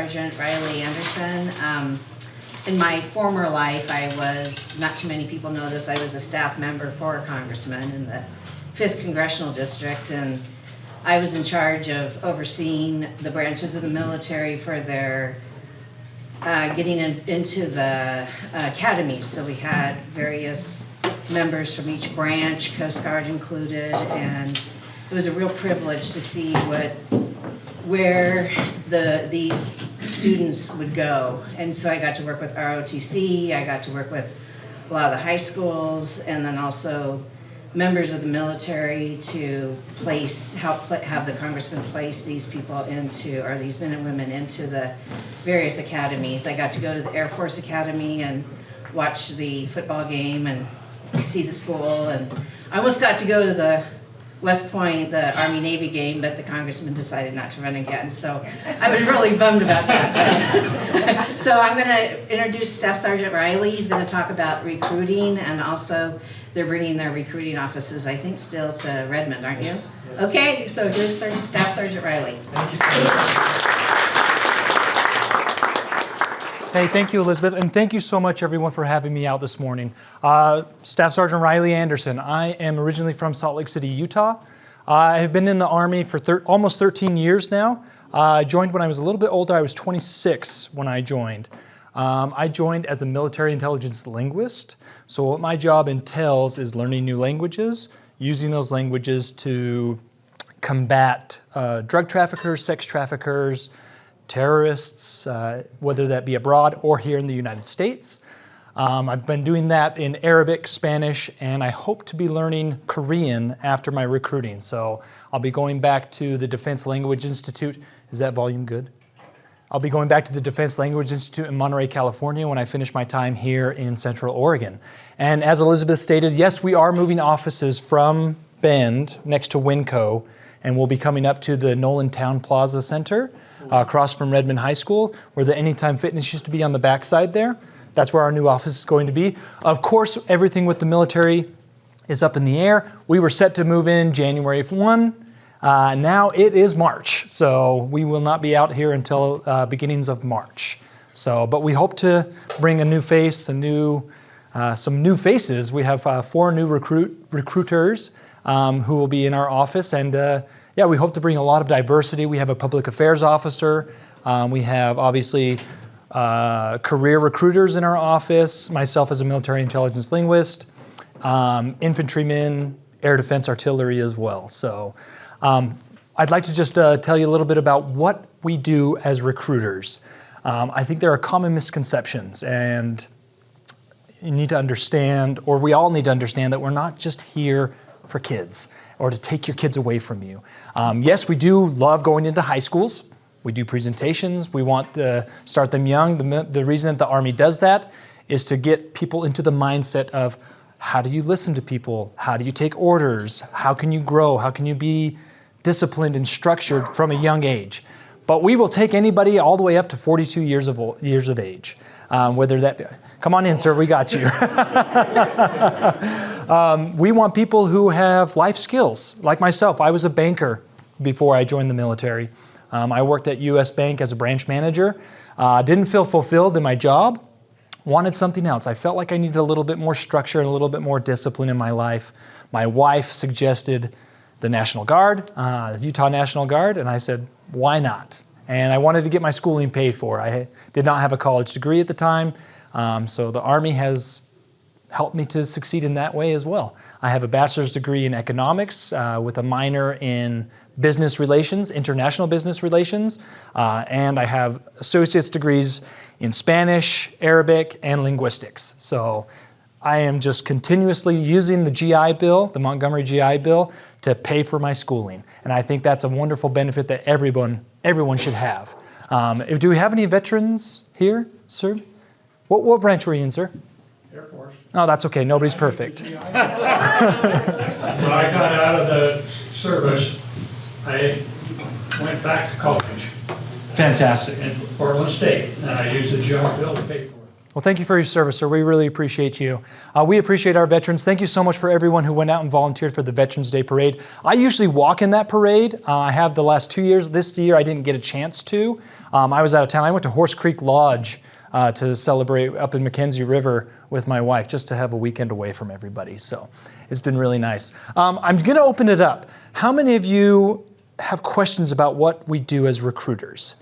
Sergeant Riley Anderson. In my former life, I was, not too many people know this, I was a staff member for a congressman in the 5th Congressional District, and I was in charge of overseeing the branches of the military for their getting into the academies. So we had various members from each branch, Coast Guard included, and it was a real privilege to see where these students would go. And so I got to work with ROTC, I got to work with a lot of the high schools, and then also members of the military to have the congressman place these people into, or these men and women into the various academies. I got to go to the Air Force Academy and watch the football game and see the school, and I almost got to go to the West Point, the Army-Navy game, but the congressman decided not to run again, so I was really bummed about that. So I'm going to introduce Staff Sergeant Riley. He's going to talk about recruiting, and also they're bringing their recruiting offices, I think, still to Redmond, aren't you? Yes. Okay, so here's Staff Sergeant Riley. Thank you so much. Hey, thank you, Elizabeth, and thank you so much, everyone, for having me out this morning. Staff Sergeant Riley Anderson. I am originally from Salt Lake City, Utah. I have been in the Army for almost 13 years now. I joined when I was a little bit older. I was 26 when I joined. I joined as a military intelligence linguist. So what my job entails is learning new languages, using those languages to combat drug traffickers, sex traffickers, terrorists, whether that be abroad or here in the United States. I've been doing that in Arabic, Spanish, and I hope to be learning Korean after my recruiting. So I'll be going back to the Defense Language Institute. Is that volume good? I'll be going back to the Defense Language Institute in Monterey, California when I finish my time here in Central Oregon. And as Elizabeth stated, yes, we are moving offices from Bend next to Winco, and we'll be coming up to the Nolan Town Plaza Center across from Redmond High School, where the Anytime Fitness used to be on the back side there. That's where our new office is going to be. Of course, everything with the military is up in the air. We were set to move in January 1. Now it is March, so we will not be out here until beginnings of March. So, but we hope to bring a new face, some new faces. We have 4 new recruiters who will be in our office, and yeah, we hope to bring a lot of diversity. We have a public affairs officer. We have obviously career recruiters in our office, myself as a military intelligence linguist, infantrymen, air defense artillery as well. So I'd like to just tell you a little bit about what we do as recruiters. I think there are common misconceptions, and you need to understand, or we all need to understand, that we're not just here for kids or to take your kids away from you. Yes, we do love going into high schools. We do presentations. We want to start them young. The reason that the Army does that is to get people into the mindset of how do you listen to people? How do you take orders? How can you grow? How can you be disciplined and structured from a young age? But we will take anybody all the way up to 42 years of age. Whether that be, come on in, sir, we got you. We want people who have life skills. Like myself, I was a banker before I joined the military. I worked at US Bank as a branch manager. Didn't feel fulfilled in my job. Wanted something else. I felt like I needed a little bit more structure and a little bit more discipline in my life. My wife suggested the National Guard, the Utah National Guard, and I said, why not? And I wanted to get my schooling paid for. I did not have a college degree at the time, so the Army has helped me to succeed in that way as well. I have a bachelor's degree in economics with a minor in business relations, international business relations, and I have associate's degrees in Spanish, Arabic, and linguistics. So I am just continuously using the GI Bill, the Montgomery GI Bill, to pay for my schooling. And I think that's a wonderful benefit that everyone should have. Do we have any veterans here, sir? What branch were you in, sir? Air Force. Oh, that's okay. Nobody's perfect. When I got out of the service, I went back to college Fantastic. in Portland State, and I used the GI Bill to pay for it. Well, thank you for your service, sir. We really appreciate you. We appreciate our veterans. Thank you so much for everyone who went out and volunteered for the Veterans Day Parade. I usually walk in that parade. I have the last 2 years. This year, I didn't get a chance to. I was out of town. I went to Horse Creek Lodge to celebrate up in Mackenzie River with my wife, just to have a weekend away from everybody. So it's been really nice. I'm going to open it up. How many of you have questions about what we do as recruiters?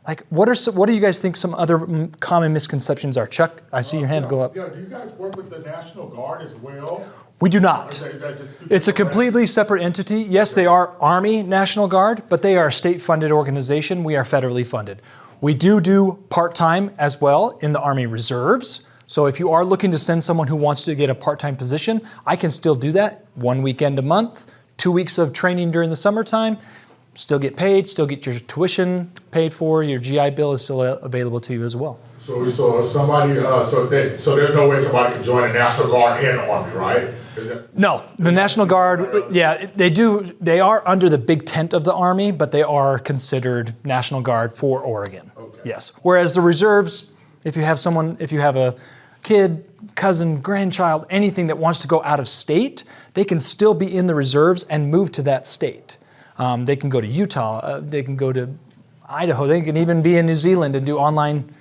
Like, what do you guys think some other common misconceptions are? Chuck, I see your hand go up. Yeah, do you guys work with the National Guard as well? We do not. Is that just It's a completely separate entity. Yes, they are Army National Guard, but they are a state-funded organization. We are federally funded. We do part-time as well in the Army Reserves. So if you are looking to send someone who wants to get a part-time position, I can still do that. 1 weekend a month, 2 weeks of training during the summertime. Still get paid, still get your tuition paid for, your GI Bill is still available to you as well. So somebody, so there's no way somebody can join the National Guard and the Army, right? Is it? No, the National Guard, yeah, they are under the big tent of the Army, but they are considered National Guard for Oregon. Okay. Yes. Whereas the reserves, if you have a kid, cousin, grandchild, anything that wants to go out of state, they can still be in the reserves and move to that state. They can go to Utah, they can go to Idaho, they can even be in New Zealand and do online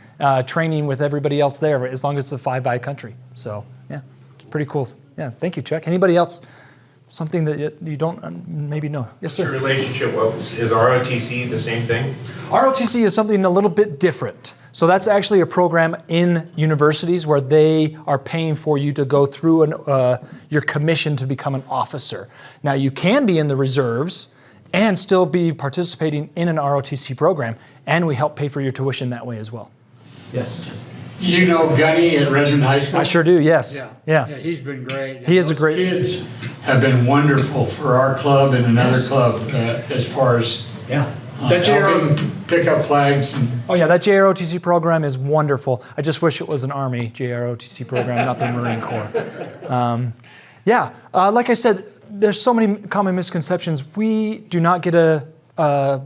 training with everybody else there, as long as it's a Five Eyes country. So yeah, it's pretty cool. Yeah, thank you, Chuck. Anybody else? Something that you don't maybe know? Yes, sir. What's your relationship? Is ROTC the same thing? ROTC is something a little bit different. So that's actually a program in universities where they are paying for you to go through your commission to become an officer. Now you can be in the reserves and still be participating in an ROTC program, and we help pay for your tuition that way as well. Yes. You know Gunny at Redmond High School? I sure do, yes. Yeah, he's been great. He is a Those great- kids have been wonderful for our club and another club as far as helping pick up flags. Oh yeah, that JROTC program is wonderful. I just wish it was an Army JROTC program, not the Marine Corps. Like I said, there's so many common misconceptions. We do not get a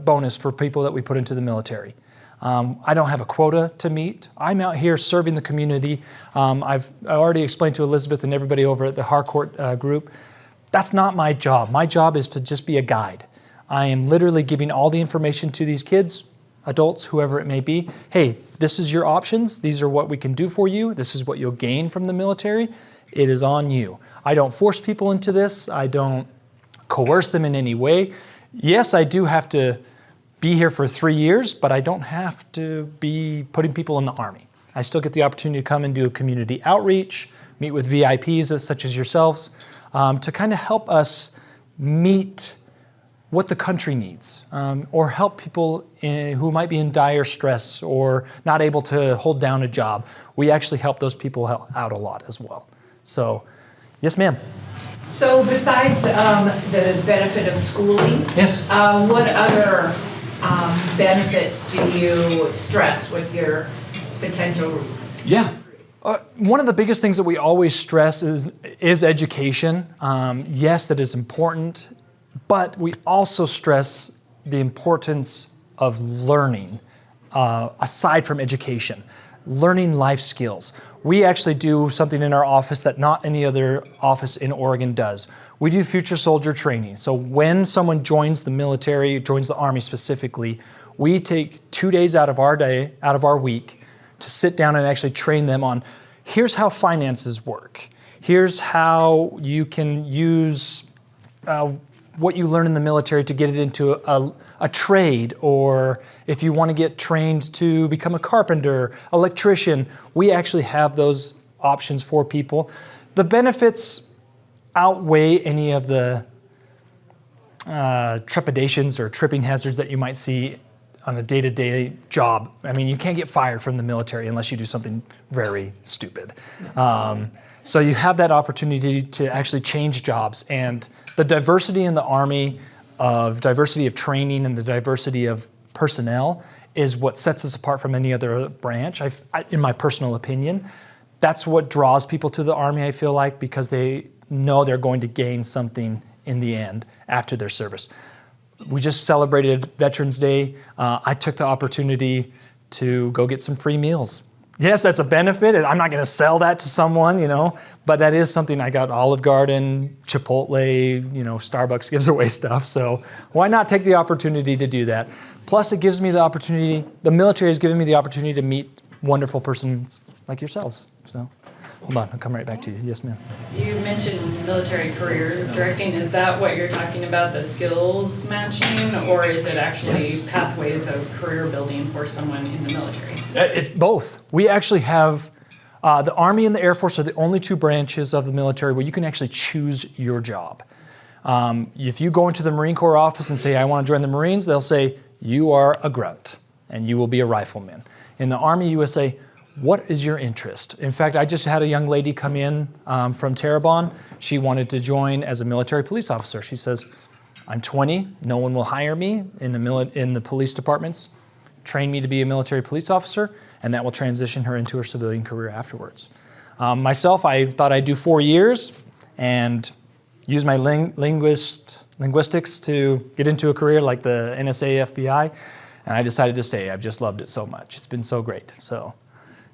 bonus for people that we put into the military. I don't have a quota to meet. I'm out here serving the community. I already explained to Elizabeth and everybody over at the Harcourt group, that's not my job. My job is to just be a guide. I am literally giving all the information to these kids, adults, whoever it may be. Hey, this is your options. These are what we can do for you. This is what you'll gain from the military. It is on you. I don't force people into this. I don't coerce them in any way. Yes, I do have to be here for 3 years, but I don't have to be putting people in the Army. I still get the opportunity to come and do community outreach, meet with VIPs such as yourselves, to kind of help us meet what the country needs, or help people who might be in dire stress or not able to hold down a job. We actually help those people out a lot as well. So, yes, ma'am. So besides the benefit of schooling, Yes. what other benefits do you stress with your potential? Yeah. One of the biggest things that we always stress is education. Yes, that is important, but we also stress the importance of learning, aside from education, learning life skills. We actually do something in our office that not any other office in Oregon does. We do future soldier training. So when someone joins the military, joins the Army specifically, we take 2 days out of our week to sit down and actually train them on, here's how finances work. Here's how you can use what you learn in the military to get it into a trade, or if you want to get trained to become a carpenter, electrician, we actually have those options for people. The benefits outweigh any of the trepidations or tripping hazards that you might see on a day-to-day job. I mean, you can't get fired from the military unless you do something very stupid. So you have that opportunity to actually change jobs, and the diversity in the Army, of diversity of training and the diversity of personnel, is what sets us apart from any other branch. In my personal opinion, that's what draws people to the Army, I feel like, because they know they're going to gain something in the end after their service. We just celebrated Veterans Day. I took the opportunity to go get some free meals. yes, that's a benefit. I'm not going to sell that to someone, you know, but that is something. I got Olive Garden, Chipotle, you know, Starbucks gives away stuff. So why not take the opportunity to do that? Plus, it gives me the opportunity, the military has given me the opportunity to meet wonderful persons like yourselves. So hold on, I'll come right back to you. Yes, ma'am. You mentioned military career directing. Is that what you're talking about, the skills matching, or is it actually pathways of career building for someone in the military? It's both. We actually have, the Army and the Air Force are the only two branches of the military where you can actually choose your job. If you go into the Marine Corps office and say, I want to join the Marines, they'll say, you are a grunt and you will be a rifleman. In the Army, you will say, what is your interest? In fact, I just had a young lady come in from Terrebonne. She wanted to join as a military police officer. She says, I'm 20, no one will hire me in the police departments. Train me to be a military police officer, and that will transition her into her civilian career afterwards. Myself, I thought I'd do 4 years and use my linguistics to get into a career like the NSA, FBI, and I decided to stay. I've just loved it so much. It's been so great. So,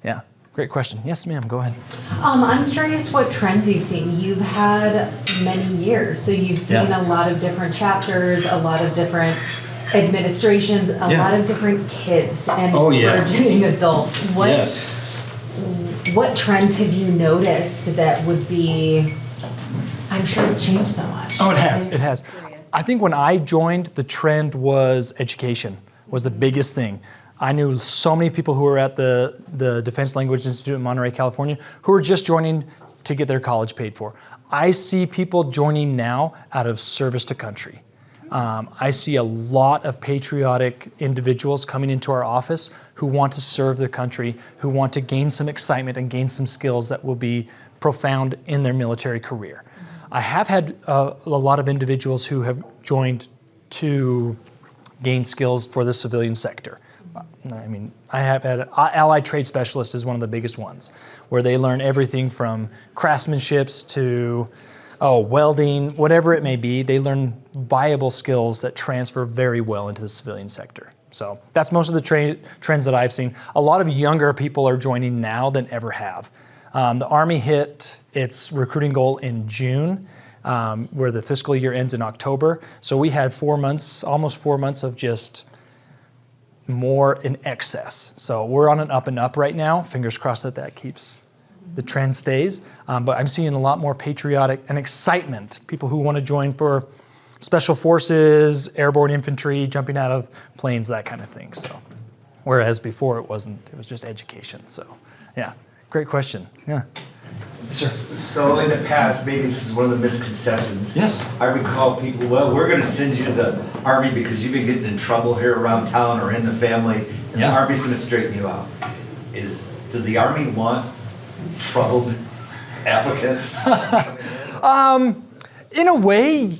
yeah, great question. Yes, ma'am, go ahead. I'm curious what trends you've seen. You've had many years, so you've seen a lot of different chapters, a lot of different administrations, a lot of different kids and burgeoning adults. What trends have you noticed that would be, I'm sure it's changed so much. Oh, it has, it has. I think when I joined, the trend was education, was the biggest thing. I knew so many people who were at the Defense Language Institute in Monterey, California, who were just joining to get their college paid for. I see people joining now out of service to country. I see a lot of patriotic individuals coming into our office who want to serve their country, who want to gain some excitement and gain some skills that will be profound in their military career. I have had a lot of individuals who have joined to gain skills for the civilian sector. I mean, I have had Allied Trade Specialist is one of the biggest ones, where they learn everything from craftsmanships to welding, whatever it may be. They learn viable skills that transfer very well into the civilian sector. So that's most of the trends that I've seen. A lot of younger people are joining now than ever have. The Army hit its recruiting goal in June, where the fiscal year ends in October. So we had 4 months, almost 4 months of just more in excess. So we're on an up and up right now. Fingers crossed that that keeps, the trend stays. But I'm seeing a lot more patriotic and excitement. People who want to join for special forces, airborne infantry, jumping out of planes, that kind of thing. So, whereas before it wasn't, it was just education. So, yeah, great question. Yeah. Sir. So in the past, maybe this is one of the misconceptions. Yes. I recall people, well, we're going to send you to the Army because you've been getting in trouble here around town or in the family, and the Army's going to straighten you out. Does the Army want troubled applicants? In a way,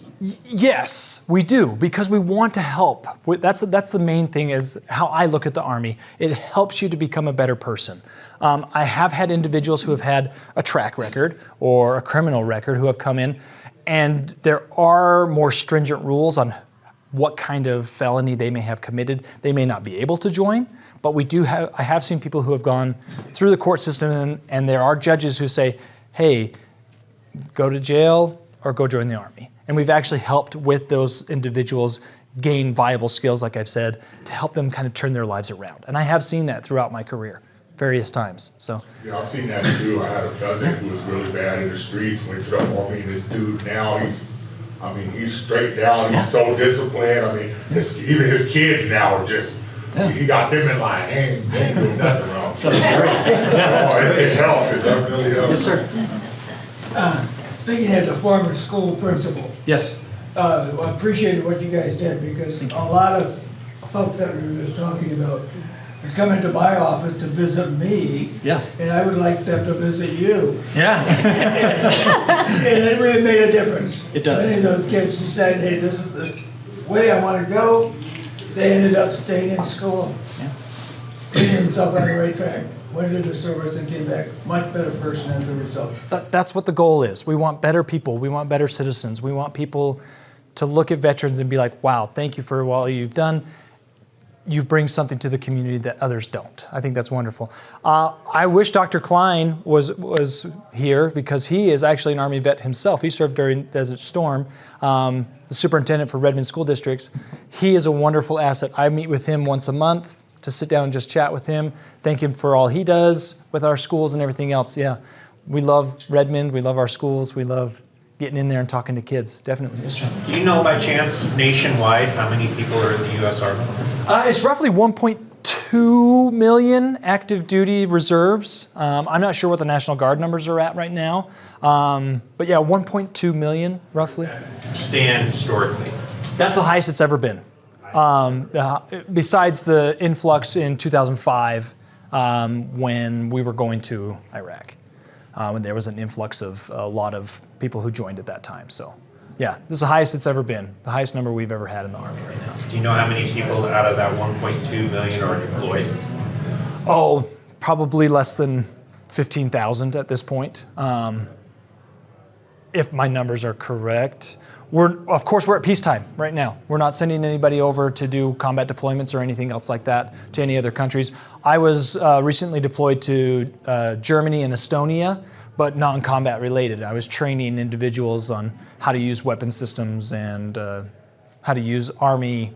yes, we do, because we want to help. That's the main thing, is how I look at the Army. It helps you to become a better person. I have had individuals who have had a track record or a criminal record who have come in, and there are more stringent rules on what kind of felony they may have committed. They may not be able to join, but I have seen people who have gone through the court system, and there are judges who say, hey, go to jail or go join the Army. And we've actually helped with those individuals gain viable skills, like I've said, to help them kind of turn their lives around. And I have seen that throughout my career, various times. So. Yeah, I've seen that too. I had a cousin who was really bad in the streets, went to the Army, and this dude now, he's straight down, he's so disciplined. I mean, even his kids now are just, he got them in line, they ain't doing nothing wrong. So that's great. Yeah, that's great. It helps, it definitely helps. Yes, sir. Speaking as a former school principal, Yes. I appreciated what you guys did, because a lot of folks that we were just talking about are coming to my office to visit me, and I would like them to visit you. Yeah. And it really made a difference. It does. Many of those kids decided, hey, this is the way I want to go. They ended up staying in school, getting themselves on the right track. Went into service and came back much better person as a result. That's what the goal is. We want better people. We want better citizens. We want people to look at veterans and be like, wow, thank you for all you've done. you bring something to the community that others don't. I think that's wonderful. I wish Dr. Klein was here because he is actually an Army vet himself. He served during Desert Storm, the superintendent for Redmond School Districts. He is a wonderful asset. I meet with him once a month to sit down and just chat with him, thank him for all he does with our schools and everything else. Yeah, we love Redmond, we love our schools, we love getting in there and talking to kids, definitely. Yes, John. Do you know by chance nationwide how many people are in the U.S. Army? It's roughly 1.2 million active duty reserves. I'm not sure what the National Guard numbers are at right now, but yeah, 1.2 million roughly. Stand historically. That's the highest it's ever been. Besides the influx in 2005 when we were going to Iraq. When there was an influx of a lot of people who joined at that time. So yeah, this is the highest it's ever been, the highest number we've ever had in the Army right now. Do you know how many people out of that 1.2 million are deployed? Oh, probably less than 15,000 at this point, if my numbers are correct. Of course, we're at peacetime right now. We're not sending anybody over to do combat deployments or anything else like that to any other countries. I was recently deployed to Germany and Estonia, but non-combat related. I was training individuals on how to use weapon systems and how to use Army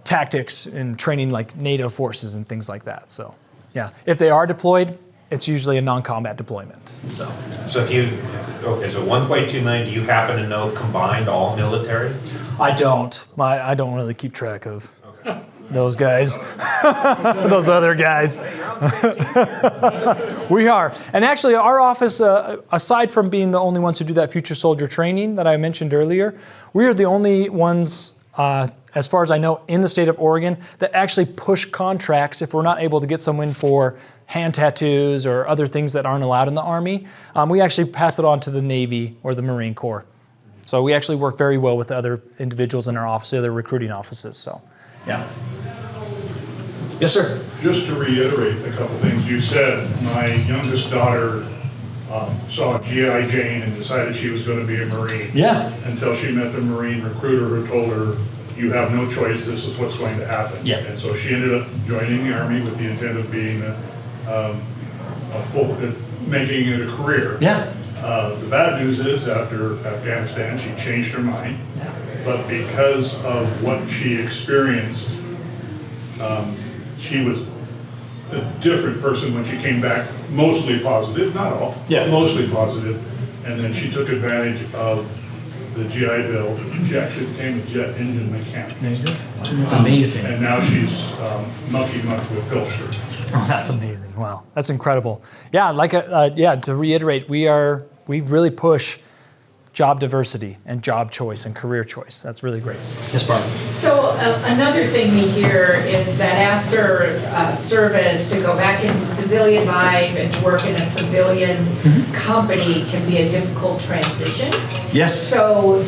tactics and training like NATO forces and things like that. So yeah, if they are deployed, it's usually a non-combat deployment. So if you, okay, so 1.2 million, do you happen to know combined all military? I don't. I don't really keep track of those guys, those other guys. We are. And actually our office, aside from being the only ones who do that future soldier training that I mentioned earlier, we are the only ones, as far as I know, in the state of Oregon that actually push contracts if we're not able to get someone for hand tattoos or other things that aren't allowed in the Army. We actually pass it on to the Navy or the Marine Corps. So we actually work very well with the other individuals in our office, the other recruiting offices. So, yeah. Yes, sir. Just to reiterate a couple things you said, my youngest daughter saw G.I. Jane and decided she was going to be a Marine. Yeah. Until she met the Marine recruiter who told her, you have no choice, this is what's going to happen. Yeah. And so she ended up joining the Army with the intent of being making it a career. Yeah. The bad news is after Afghanistan, she changed her mind. Yeah. But because of what she experienced, she was a different person when she came back, mostly positive, not all, yeah, mostly positive. And then she took advantage of the GI Bill. She actually became a jet engine mechanic. There you go. That's amazing. And now she's mucky-muck with Pilster. Oh, that's amazing. Wow, that's incredible. Yeah, to reiterate, we really push job diversity and job choice and career choice. That's really great. Yes, Barbara. So another thing we hear is that after service, to go back into civilian life and to work in a civilian company can be a difficult transition. Yes. So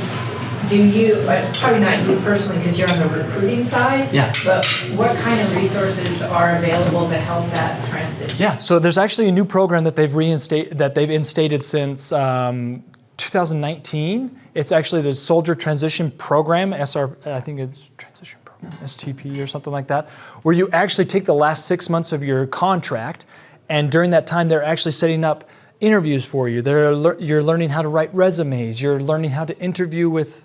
do you, probably not you personally because you're on the recruiting side, yeah, but what kind of resources are available to help that transition? Yeah, so there's actually a new program that they've instated since 2019. It's actually the Soldier Transition Program, I think it's Transition Program, STP or something like that, where you actually take the last 6 months of your contract, and during that time they're actually setting up interviews for you. You're learning how to write resumes, you're learning how to interview with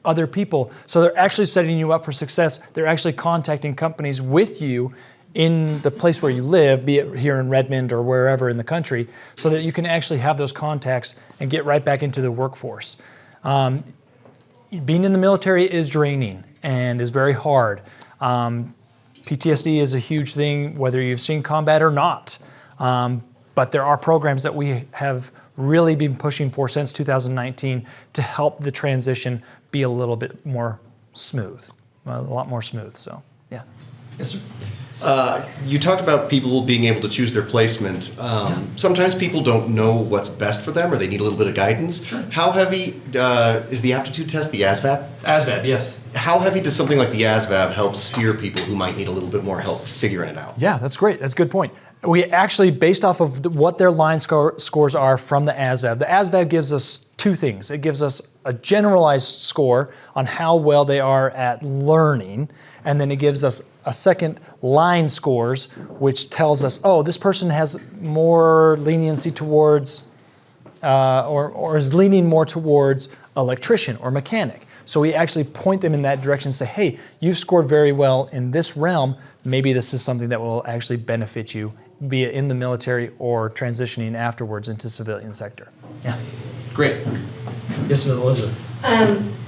other people. So they're actually setting you up for success. They're actually contacting companies with you in the place where you live, be it here in Redmond or wherever in the country, so that you can actually have those contacts and get right back into the workforce. Being in the military is draining and is very hard. PTSD is a huge thing, whether you've seen combat or not. But there are programs that we have really been pushing for since 2019 to help the transition be a little bit more smooth, a lot more smooth, so yeah. Yes, sir. You talked about people being able to choose their placement. Sometimes people don't know what's best for them or they need a little bit of guidance. Sure. How heavy is the aptitude test, the ASVAB? ASVAB, yes. How heavy does something like the ASVAB help steer people who might need a little bit more help figuring it out? Yeah, that's great. That's a good point. We actually, based off of what their line scores are from the ASVAB gives us two things. It gives us a generalized score on how well they are at learning, and then it gives us a second line scores, which tells us, oh, this person has more leniency towards, or is leaning more towards electrician or mechanic. So we actually point them in that direction and say, hey, you've scored very well in this realm. Maybe this is something that will actually benefit you, be it in the military or transitioning afterwards into civilian sector. Yeah. Great. Yes, Ms. Elizabeth.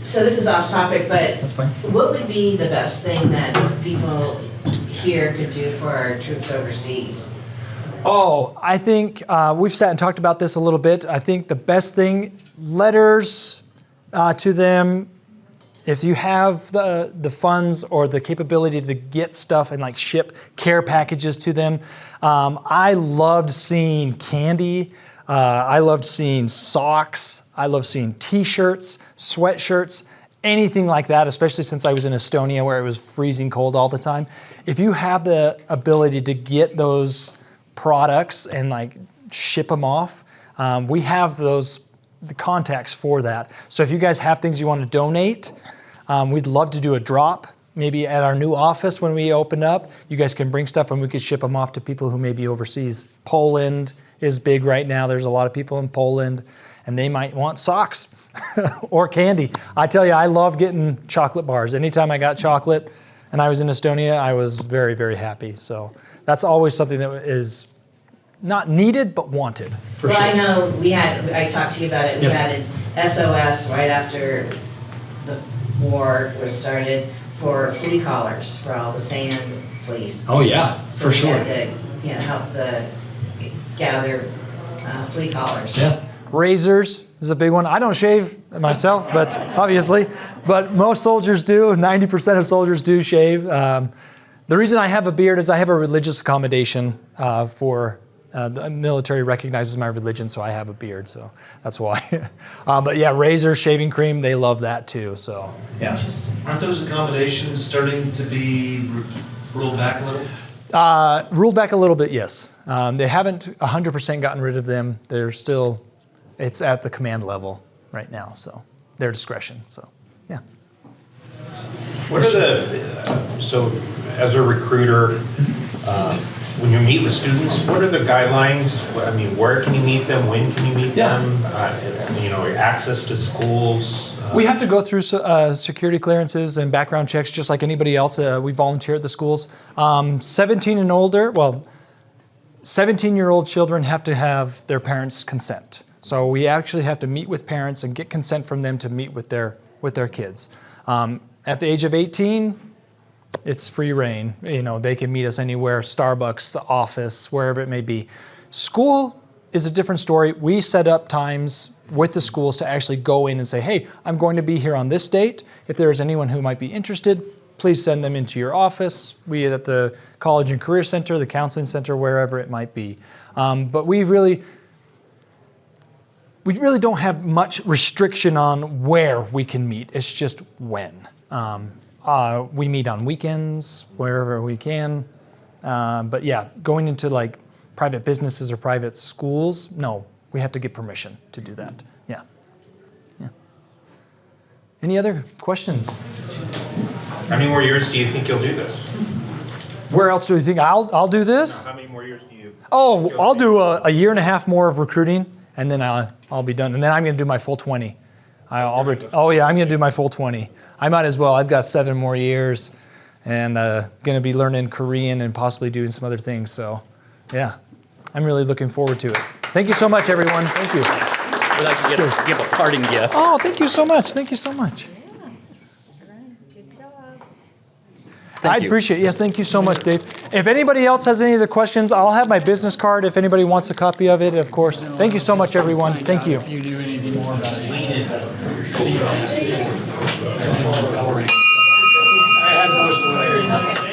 So this is off topic, but That's fine. what would be the best thing that people here could do for our troops overseas? Oh, I think we've sat and talked about this a little bit. I think the best thing, letters to them. If you have the funds or the capability to get stuff and like ship care packages to them. I loved seeing candy. I loved seeing socks. I loved seeing t-shirts, sweatshirts, anything like that, especially since I was in Estonia where it was freezing cold all the time. If you have the ability to get those products and like ship them off, we have the contacts for that. So if you guys have things you want to donate, we'd love to do a drop. Maybe at our new office when we open up, you guys can bring stuff and we could ship them off to people who may be overseas. Poland is big right now. There's a lot of people in Poland and they might want socks or candy. I tell you, I love getting chocolate bars. Anytime I got chocolate and I was in Estonia, I was very, very happy. So that's always something that is not needed, but wanted, for sure. I know I talked to you about it, we Yes. had an SOS right after the war was started for flea collars for all the sand fleas. Oh yeah, So for we sure. had to, help gather flea collars. Yeah. Razors is a big one. I don't shave myself, but obviously, but most soldiers do. 90% of soldiers do shave. The reason I have a beard is I have a religious accommodation for the military recognizes my religion, so I have a beard, so that's why. But yeah, razor, shaving cream, they love that too, so yeah. Aren't those accommodations starting to be rolled back a little? Ruled back a little bit, yes. They haven't 100% gotten rid of them. They're still, it's at the command level right now, so their discretion, so yeah. What are so as a recruiter, when you meet with students, what are the guidelines? I mean, where can you meet them? When can you meet them? Access to schools. We have to go through security clearances and background checks just like anybody else. We volunteer at the schools. 17 and older, 17-year-old children have to have their parents' consent. So we actually have to meet with parents and get consent from them to meet with their kids. At the age of 18, it's free reign. They can meet us anywhere, Starbucks, the office, wherever it may be. School is a different story. We set up times with the schools to actually go in and say, hey, I'm going to be here on this date. If there is anyone who might be interested, please send them into your office, be it at the College and Career Center, the Counseling Center, wherever it might be. But we really don't have much restriction on where we can meet. It's just when. We meet on weekends, wherever we can. But yeah, going into like private businesses or private schools, no, we have to get permission to do that. Yeah. Any other questions? How many more years do you think you'll do this? Where else do you think I'll do this? How many more years do you? Oh, I'll do a year and a half more of recruiting, and then I'll be done. And then I'm going to do my full 20. I'm going to do my full 20. I might as well. I've got 7 more years, and going to be learning Korean and possibly doing some other things. So, yeah, I'm really looking forward to it. Thank you so much, everyone. Thank you. We'd like to give a parting gift. Oh, thank you so much. Thank you so much. I appreciate it. Yes, thank you so much, Dave. If anybody else has any other questions, I'll have my business card if anybody wants a copy of it, of course. Thank you so much, everyone. Thank you. If you knew anything more about it. I had most of it.